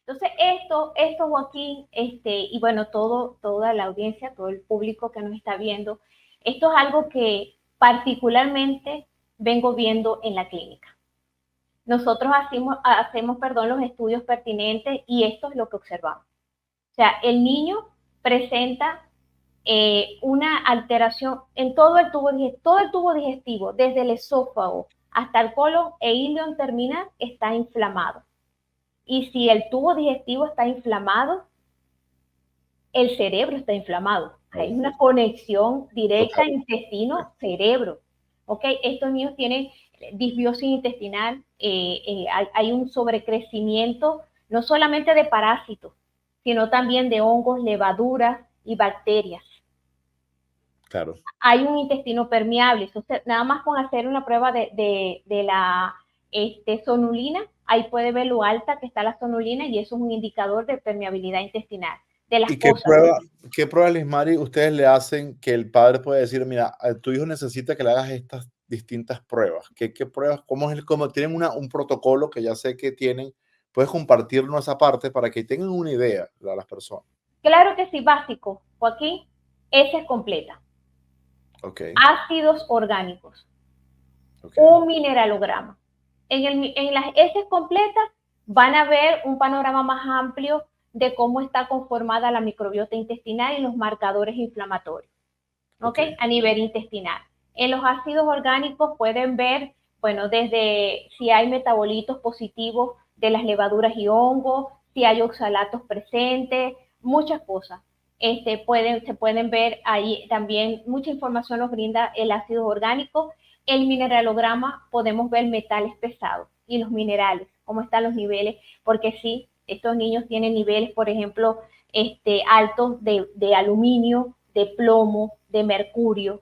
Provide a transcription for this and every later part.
Entonces, esto Joaquín, y bueno, toda la audiencia, todo el público que nos está viendo, esto es algo que particularmente vengo viendo en la clínica. Nosotros hacemos los estudios pertinentes y esto es lo que observamos. O sea, el niño presenta una alteración en todo el tubo digestivo, desde el esófago hasta el colon e ilion terminal, está inflamado. Y si el tubo digestivo está inflamado, el cerebro está inflamado. Hay una conexión directa Total. intestino-cerebro. ¿Ok? Estos niños tienen disbiosis intestinal, hay un sobrecrecimiento no solamente de parásitos, sino también de hongos, levaduras y bacterias. Claro. Hay un intestino permeable. Entonces, nada más con hacer una prueba de la sonulina, ahí puede ver lo alta que está la sonulina y eso es un indicador de permeabilidad intestinal. De las ¿Y qué cosas. prueba, Lismari, ustedes le hacen que el padre puede decir, mira, tu hijo necesita que le hagas estas distintas pruebas? ¿Qué pruebas? ¿Cómo tienen un protocolo que ya sé que tienen? Puedes compartirnos esa parte para que tengan una idea las personas. Claro que sí, básico, Joaquín, heces completa, Ok, ácidos orgánicos, ok, un mineralograma. En las heces completas van a ver un panorama más amplio de cómo está conformada la microbiota intestinal y los marcadores inflamatorios. ¿Ok? ok. A nivel intestinal. En los ácidos orgánicos pueden ver, bueno, desde si hay metabolitos positivos de las levaduras y hongos, si hay oxalatos presentes, muchas cosas. Se pueden ver ahí también, mucha información nos brinda el ácido orgánico. El mineralograma podemos ver metales pesados y los minerales, cómo están los niveles, porque sí, estos niños tienen niveles, por ejemplo, altos de aluminio, de plomo, de mercurio.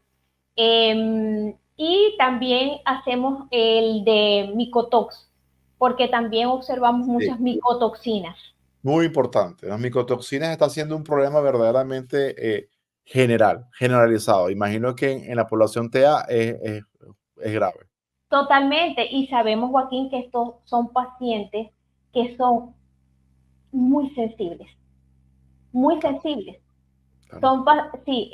Y también hacemos el de micotox, porque también observamos Sí, muchas micotoxinas. muy importante. Las micotoxinas está siendo un problema verdaderamente generalizado. Imagino que en la población TEA es grave. Totalmente. Y sabemos, Joaquín, que estos son pacientes que son muy sensibles, muy Claro, sensibles. claro. Sí,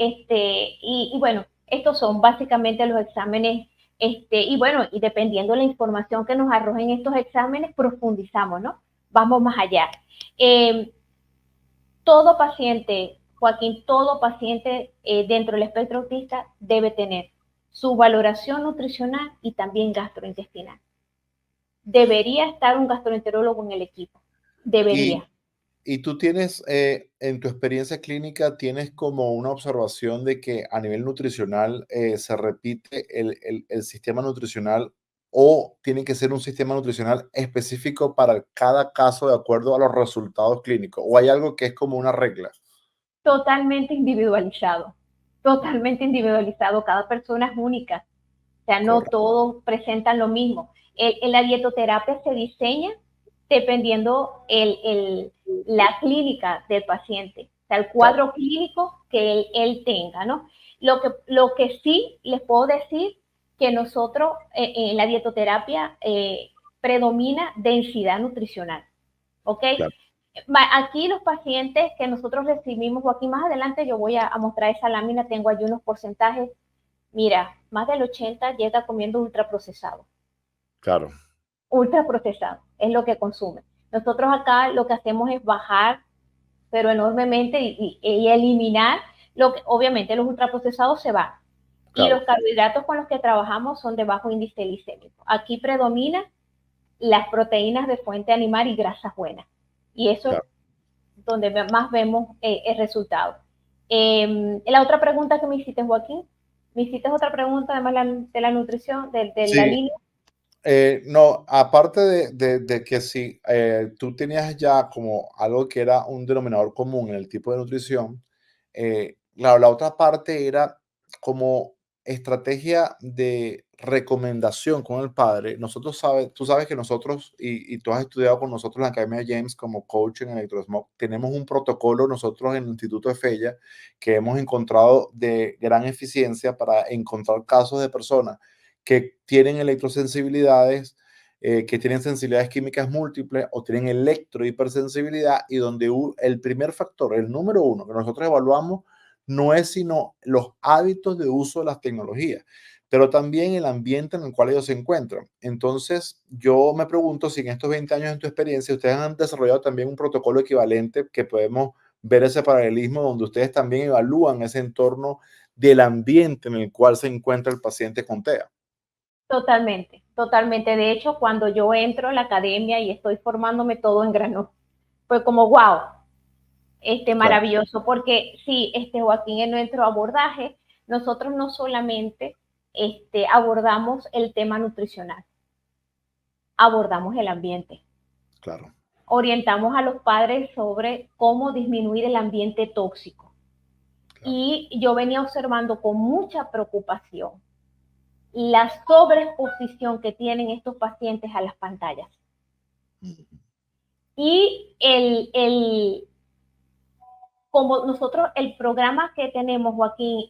y bueno, estos son básicamente los exámenes, y bueno, y dependiendo de la información que nos arrojen estos exámenes, profundizamos, ¿no? Vamos más allá. Eh, todo paciente, Joaquín, todo paciente dentro del espectro autista debe tener su valoración nutricional y también gastrointestinal. Debería estar un gastroenterólogo en el equipo. Y, Debería. y tú tienes, en tu experiencia clínica, tienes como una observación de que a nivel nutricional se repite el sistema nutricional o tiene que ser un sistema nutricional específico para cada caso de acuerdo a los resultados clínicos o hay algo que es como una regla. Totalmente individualizado, totalmente individualizado, cada persona es única, o sea, no Correcto. todos presentan lo mismo. En la dietoterapia se diseña dependiendo la clínica del paciente, o sea, el Claro, cuadro clínico que él tenga, ¿no? Lo que sí les puedo decir que nosotros en la dietoterapia predomina densidad nutricional, ¿ok? claro. Aquí los pacientes que nosotros recibimos, o aquí más adelante yo voy a mostrar esa lámina, tengo allí unos porcentajes. Mira, más del 80 llega comiendo ultraprocesado. Claro. Ultraprocesado es lo que consume. Nosotros acá lo que hacemos es bajar, pero enormemente, y eliminar lo que, obviamente, los ultraprocesados se van. Y los Claro, carbohidratos con los que trabajamos son de bajo índice glicémico. Aquí predomina las proteínas de fuente animal y grasas buenas. Y eso claro. donde más vemos el resultado. La otra pregunta que me hiciste, Joaquín, me hiciste otra pregunta, además de la nutrición, de la Sí, línea. no, aparte de que si tú tenías ya como algo que era un denominador común en el tipo de nutrición, la otra parte era como estrategia de recomendación con el padre. Tú sabes que nosotros, y tú has estudiado con nosotros en la Academia James como coach en electrosmog, tenemos un protocolo nosotros en el Instituto de Fella que hemos encontrado de gran eficiencia para encontrar casos de personas que tienen electrosensibilidades que tienen sensibilidades químicas múltiples o tienen electrohipersensibilidad y donde el primer factor, el número uno que nosotros evaluamos no es sino los hábitos de uso de las tecnologías, pero también el ambiente en el cual ellos se encuentran. Entonces, yo me pregunto si en estos 20 años en tu experiencia ustedes han desarrollado también un protocolo equivalente que podemos ver ese paralelismo donde ustedes también evalúan ese entorno del ambiente en el cual se encuentra el paciente con TEA. Totalmente, totalmente. De hecho, cuando yo entro a la academia y estoy formándome, todo engranó. Fue como, wow, Claro. maravilloso, porque sí, Joaquín, en nuestro abordaje, nosotros no solamente abordamos el tema nutricional, abordamos el ambiente. Claro. Orientamos a los padres sobre cómo disminuir el ambiente tóxico. Claro. Y yo venía observando con mucha preocupación la sobreexposición que tienen estos pacientes a las pantallas. Y como nosotros, el programa que tenemos, Joaquín,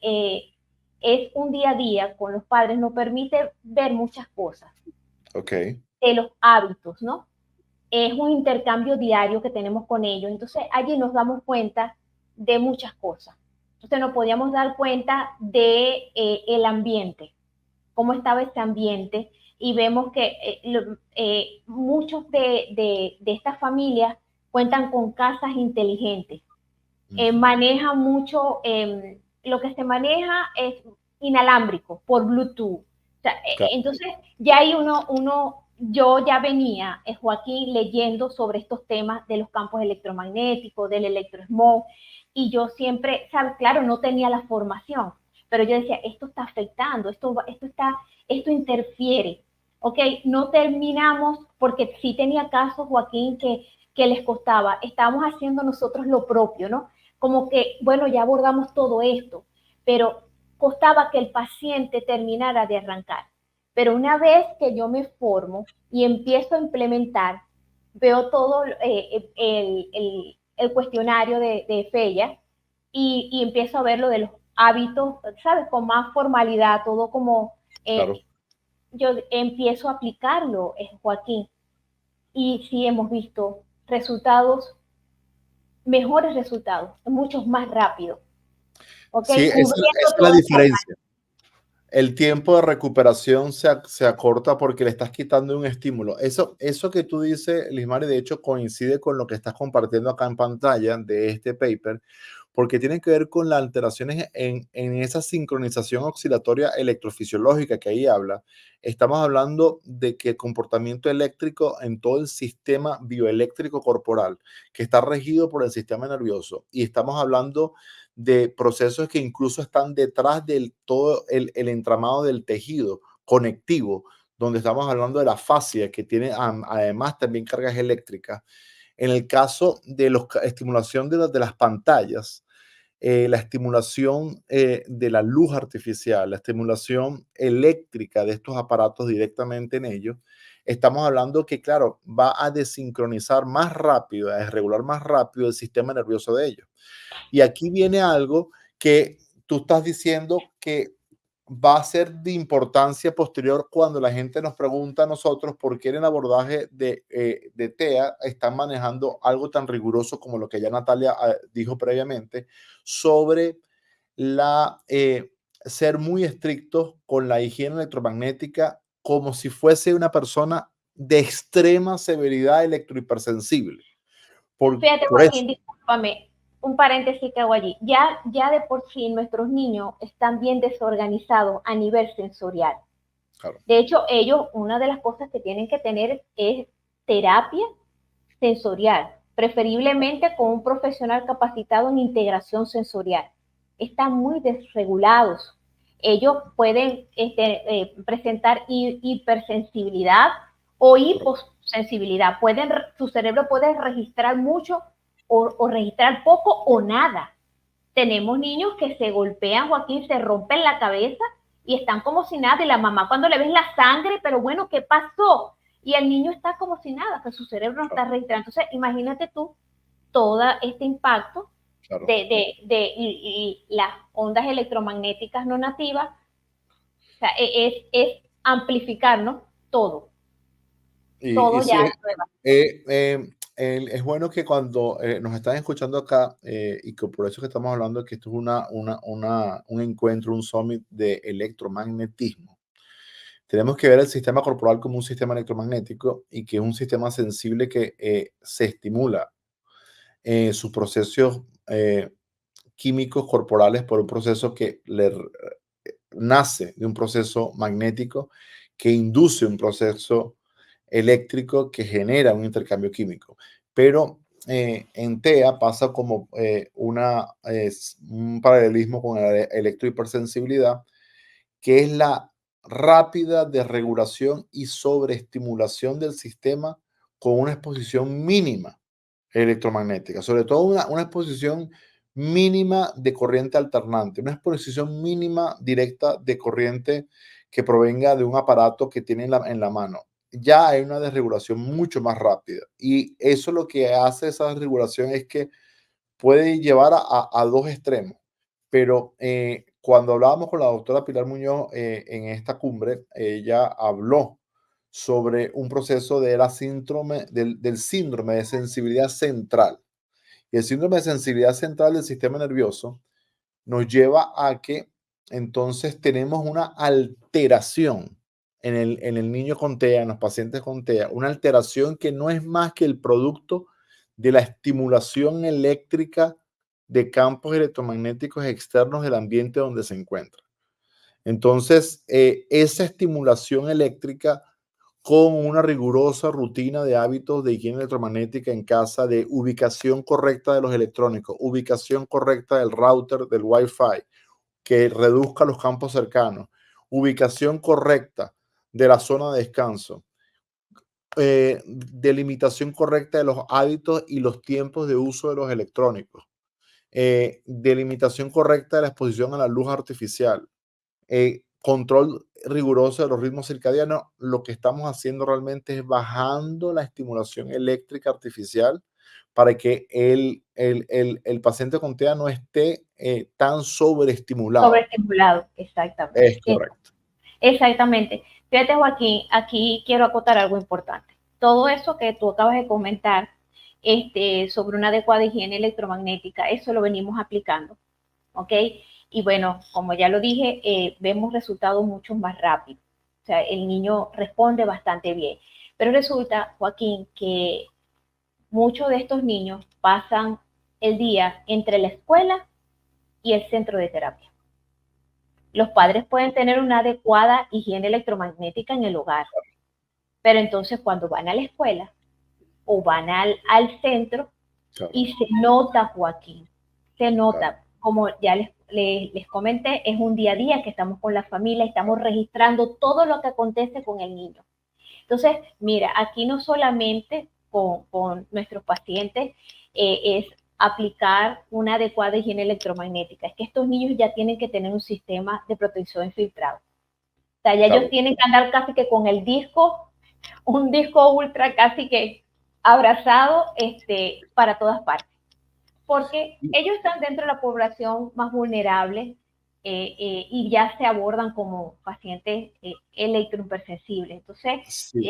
es un día a día con los padres, nos permite ver muchas cosas. Ok. De los hábitos, ¿no? Es un intercambio diario que tenemos con ellos. Entonces, allí nos damos cuenta de muchas cosas. Entonces, nos podíamos dar cuenta de el ambiente, cómo estaba ese ambiente, y vemos que muchos de estas familias cuentan con casas inteligentes. Maneja mucho, lo que se maneja es inalámbrico, por Bluetooth. O sea, Claro. entonces, ya hay yo ya venía, Joaquín, leyendo sobre estos temas de los campos electromagnéticos, del electrosmog, y yo siempre, ¿sabes? Claro, no tenía la formación, pero yo decía, esto está afectando, esto interfiere. Ok, no terminamos, porque sí tenía casos, Joaquín, que les costaba. Estábamos haciendo nosotros lo propio, ¿no? Como que, bueno, ya abordamos todo esto, pero costaba que el paciente terminara de arrancar. Pero una vez que yo me formo y empiezo a implementar, veo todo el cuestionario de FEIA y empiezo a ver lo de los hábitos, ¿sabes? Con más formalidad, todo como Claro. yo empiezo a aplicarlo, Joaquín, y sí hemos visto resultados, mejores resultados, muchos más rápido, ¿ok? Sí, esa Cubriendo es la toda esta diferencia. El tiempo de recuperación se acorta porque le estás quitando un estímulo. Eso que tú dices, Lismari, de hecho coincide con lo que estás compartiendo acá en pantalla de este paper, porque tiene que ver con las alteraciones en esa sincronización oscilatoria electrofisiológica que ahí habla. Estamos hablando de que el comportamiento eléctrico en todo el sistema bioeléctrico corporal, que está regido por el sistema nervioso, y estamos hablando de procesos que incluso están detrás del todo el entramado del tejido conectivo, donde estamos hablando de la fascia, que tiene además también cargas eléctricas. En el caso de la estimulación de las pantallas, la estimulación de la luz artificial, la estimulación eléctrica de estos aparatos directamente en ellos, estamos hablando que, claro, va a desincronizar más rápido, a desregular más rápido el sistema nervioso de ellos. Y aquí viene algo que tú estás diciendo que va a ser de importancia posterior cuando la gente nos pregunta a nosotros por qué en el abordaje de TEA están manejando algo tan riguroso como lo que ya Natalia dijo previamente sobre la ser muy estrictos con la higiene electromagnética como si fuese una persona de extrema severidad electrohipersensible. Fíjate, Por eso, Joaquín, discúlpame, un paréntesis que hago allí. Ya de por sí nuestros niños están bien desorganizados a nivel sensorial. claro, De hecho, ellos, una de las cosas que tienen que tener es terapia sensorial, preferiblemente con un profesional capacitado en integración sensorial. Están muy desregulados. Ellos pueden presentar hipersensibilidad o hiposensibilidad. Su cerebro puede registrar mucho o registrar poco o nada. Tenemos niños que se golpean, Joaquín, se rompen la cabeza y están como si nada. Y la mamá cuando le ves la sangre, pero bueno, ¿qué pasó? Y el niño está como si nada, que su cerebro no está claro, registrando. Entonces, imagínate tú todo este impacto claro. y las ondas electromagnéticas no nativas. O sea, es amplificar, ¿no? Todo. Y todo ya sí, a prueba. es bueno que cuando nos están escuchando acá, y que por eso que estamos hablando que esto es un encuentro, un summit de electromagnetismo. Tenemos que ver el sistema corporal como un sistema electromagnético y que es un sistema sensible que se estimula sus procesos químicos corporales por un proceso que nace de un proceso magnético que induce un proceso eléctrico que genera un intercambio químico. Pero en TEA pasa como un paralelismo con la electrohipersensibilidad, que es la rápida desregulación y sobreestimulación del sistema con una exposición mínima electromagnética, sobre todo una exposición mínima de corriente alternante, una exposición mínima directa de corriente que provenga de un aparato que tiene en la mano. Ya hay una desregulación mucho más rápida y eso lo que hace esa desregulación es que puede llevar a dos extremos. Pero cuando hablábamos con la doctora Pilar Muñoz en esta cumbre, ella habló sobre un proceso del síndrome de sensibilidad central. Y el síndrome de sensibilidad central del sistema nervioso nos lleva a que entonces tenemos una alteración en el niño con TEA, en los pacientes con TEA, una alteración que no es más que el producto de la estimulación eléctrica de campos electromagnéticos externos del ambiente donde se encuentra. Entonces, esa estimulación eléctrica con una rigurosa rutina de hábitos de higiene electromagnética en casa, de ubicación correcta de los electrónicos, ubicación correcta del router, del Wi-Fi, que reduzca los campos cercanos, ubicación correcta de la zona de descanso, delimitación correcta de los hábitos y los tiempos de uso de los electrónicos, delimitación correcta de la exposición a la luz artificial, control riguroso de los ritmos circadianos. Lo que estamos haciendo realmente es bajando la estimulación eléctrica artificial para que el paciente con TEA no esté tan sobreestimulado. Sobreestimulado, exactamente. Es correcto. Exactamente. Fíjate, Joaquín, aquí quiero acotar algo importante. Todo eso que tú acabas de comentar sobre una adecuada higiene electromagnética, eso lo venimos aplicando, ¿ok? Y bueno, como ya lo dije, vemos resultados mucho más rápidos. O sea, el niño responde bastante bien. Pero resulta, Joaquín, que muchos de estos niños pasan el día entre la escuela y el centro de terapia. Los padres pueden tener una adecuada higiene electromagnética en el hogar, pero entonces cuando van a la escuela o van al centro Claro. y se nota, Joaquín, se Claro. nota, como ya les comenté, es un día a día que estamos con la familia, estamos registrando todo lo que acontece con el niño. Entonces, mira, aquí no solamente con nuestros pacientes es aplicar una adecuada higiene electromagnética, es que estos niños ya tienen que tener un sistema de protección infiltrado. O sea, ya Claro. ellos tienen que andar casi que con el disco, un disco ultra casi que abrazado para todas partes. Porque ellos están dentro de la población más vulnerable y ya se abordan como pacientes electrohipersensibles. Entonces, Sí.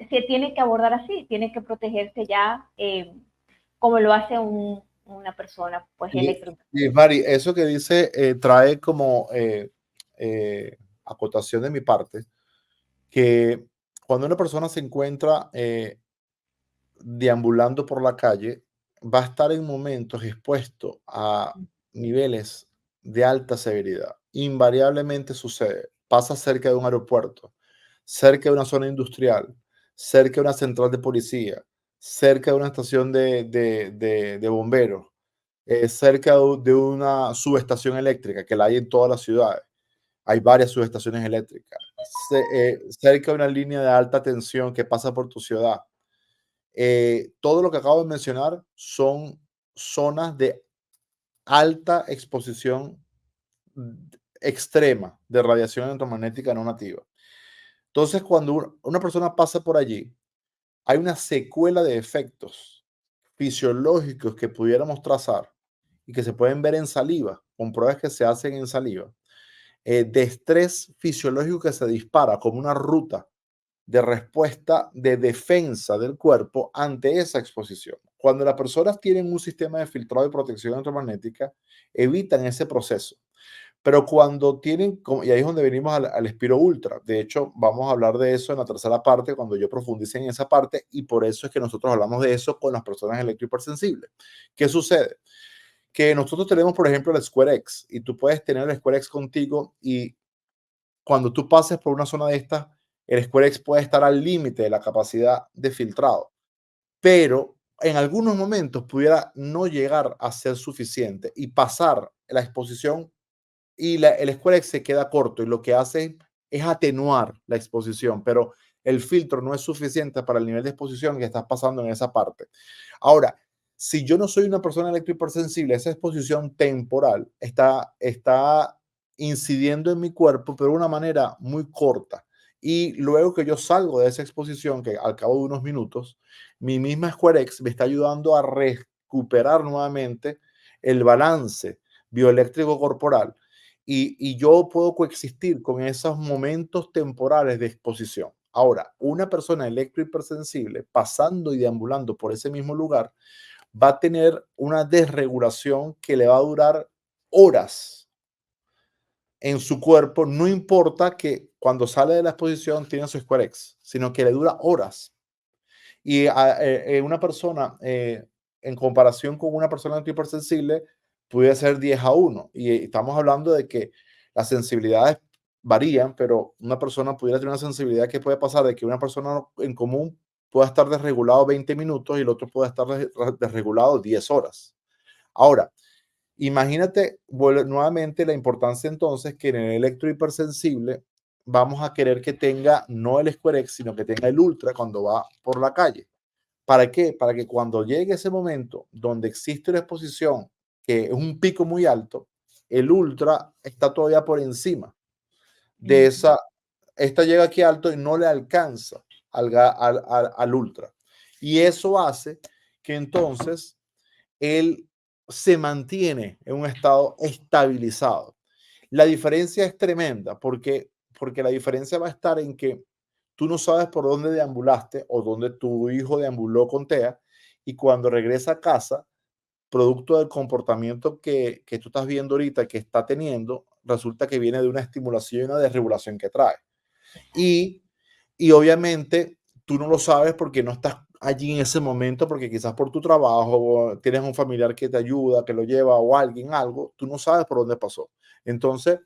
se tiene que abordar así, tiene que protegerse ya como lo hace una persona pues Y electrohipersensible. Mari, eso que dice trae como acotación de mi parte, que cuando una persona se encuentra deambulando por la calle, va a estar en momentos expuesto a niveles de alta severidad. Invariablemente sucede. Pasa cerca de un aeropuerto, cerca de una zona industrial, cerca de una central de policía, cerca de una estación de bomberos, cerca de una subestación eléctrica, que la hay en todas las ciudades. Hay varias subestaciones eléctricas. Cerca de una línea de alta tensión que pasa por tu ciudad. Todo lo que acabo de mencionar son zonas de alta exposición extrema de radiación electromagnética no nativa. Entonces, cuando una persona pasa por allí, hay una secuela de efectos fisiológicos que pudiéramos trazar y que se pueden ver en saliva, con pruebas que se hacen en saliva, de estrés fisiológico que se dispara como una ruta de respuesta de defensa del cuerpo ante esa exposición. Cuando las personas tienen un sistema de filtrado y protección electromagnética, evitan ese proceso. Pero cuando tienen, y ahí es donde venimos al Espiro Ultra. De hecho, vamos a hablar de eso en la tercera parte, cuando yo profundice en esa parte, y por eso es que nosotros hablamos de eso con las personas electrohipersensibles. ¿Qué sucede? Que nosotros tenemos, por ejemplo, el Square X, y tú puedes tener el Square X contigo, y cuando tú pases por una zona de estas, el Square X puede estar al límite de la capacidad de filtrado, pero en algunos momentos pudiera no llegar a ser suficiente y pasar la exposición y el Square X se queda corto y lo que hace es atenuar la exposición, pero el filtro no es suficiente para el nivel de exposición que estás pasando en esa parte. Ahora, si yo no soy una persona electrohipersensible, esa exposición temporal está incidiendo en mi cuerpo, pero de una manera muy corta. Y luego que yo salgo de esa exposición, que al cabo de unos minutos, mi misma Square X me está ayudando a recuperar nuevamente el balance bioeléctrico corporal y yo puedo coexistir con esos momentos temporales de exposición. Ahora, una persona electrohipersensible pasando y deambulando por ese mismo lugar va a tener una desregulación que le va a durar horas en su cuerpo, no importa que cuando sale de la exposición tiene su Square X, sino que le dura horas. Y una persona, en comparación con una persona hipersensible, puede ser 10 a 1. Y estamos hablando de que las sensibilidades varían, pero una persona pudiera tener una sensibilidad que puede pasar de que una persona en común pueda estar desregulado 20 minutos y el otro pueda estar desregulado 10 horas. Ahora, imagínate nuevamente la importancia entonces que en el electrohipersensible vamos a querer que tenga no el Square X, sino que tenga el Ultra cuando va por la calle. ¿Para qué? Para que cuando llegue ese momento donde existe una exposición que es un pico muy alto, el ultra está todavía por encima de esa. Esta llega aquí alto y no le alcanza al ultra. Y eso hace que entonces él se mantiene en un estado estabilizado. La diferencia es tremenda porque la diferencia va a estar en que tú no sabes por dónde deambulaste o dónde tu hijo deambuló con TEA y cuando regresa a casa, producto del comportamiento que tú estás viendo ahorita que está teniendo, resulta que viene de una estimulación y una desregulación que trae. Y, y obviamente tú no lo sabes porque no estás allí en ese momento, porque quizás por tu trabajo tienes un familiar que te ayuda, que lo lleva o alguien, algo, tú no sabes por dónde pasó. Entonces,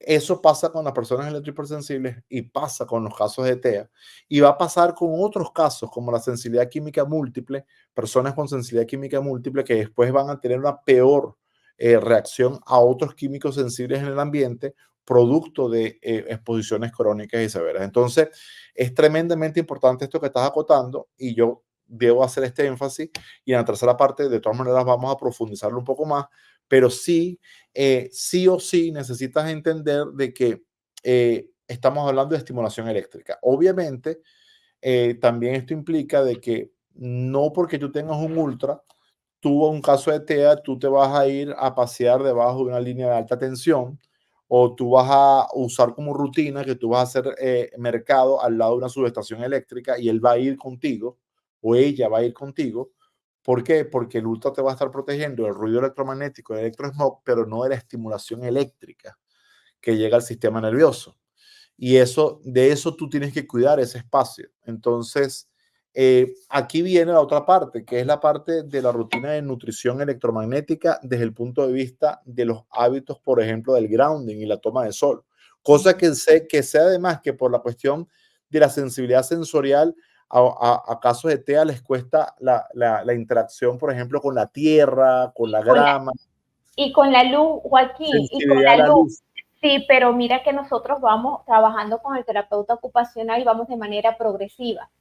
eso pasa con las personas electrohipersensibles y pasa con los casos de TEA y va a pasar con otros casos como la sensibilidad química múltiple, personas con sensibilidad química múltiple que después van a tener una peor reacción a otros químicos sensibles en el ambiente producto de exposiciones crónicas y severas. Entonces, es tremendamente importante esto que estás acotando y yo debo hacer este énfasis y en la tercera parte, de todas maneras, vamos a profundizarlo un poco más, pero sí, sí o sí necesitas entender de que estamos hablando de estimulación eléctrica. Obviamente, también esto implica de que no porque tú tengas un ultra, tuvo un caso de TEA, tú te vas a ir a pasear debajo de una línea de alta tensión o tú vas a usar como rutina que tú vas a hacer mercado al lado de una subestación eléctrica y él va a ir contigo o ella va a ir contigo. ¿Por qué? Porque el ultra te va a estar protegiendo del ruido electromagnético, del electrosmog, pero no de la estimulación eléctrica que llega al sistema nervioso. Y eso, de eso tú tienes que cuidar ese espacio. Entonces, aquí viene la otra parte, que es la parte de la rutina de nutrición electromagnética desde el punto de vista de los hábitos, por ejemplo, del grounding y la toma de sol. Cosa que sé además que por la cuestión de la sensibilidad sensorial, a casos de TEA les cuesta la interacción, por ejemplo, con la tierra, con la grama. Y con la luz, Joaquín, y con Sensibilidad a la la luz. luz. Sí, pero mira que nosotros vamos trabajando con el terapeuta ocupacional y vamos de manera progresiva.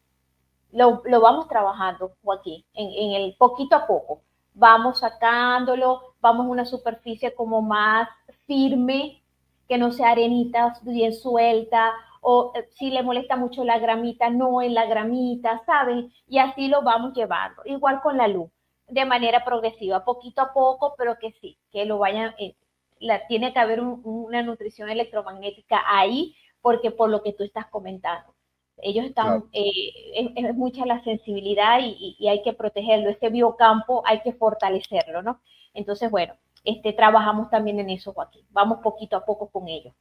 Lo vamos trabajando, Joaquín, en el poquito a poco. Vamos sacándolo, vamos a una superficie como más firme, que no sea arenita bien suelta, o si le molesta mucho la gramita, no en la gramita, ¿saben? Y así lo vamos llevando. Igual con la luz, de manera progresiva, poquito a poco, pero que sí, que lo vayan, tiene que haber una nutrición electromagnética ahí, porque por lo que tú estás comentando. Ellos claro, están, es mucha la sensibilidad y hay que protegerlo. Ese biocampo hay que fortalecerlo, ¿no? Entonces, bueno, trabajamos también en eso, Joaquín. Vamos poquito a poco con ello.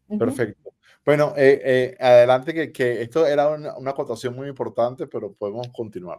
Ujú. perfecto. Bueno, adelante que esto era una acotación muy importante, pero podemos continuar.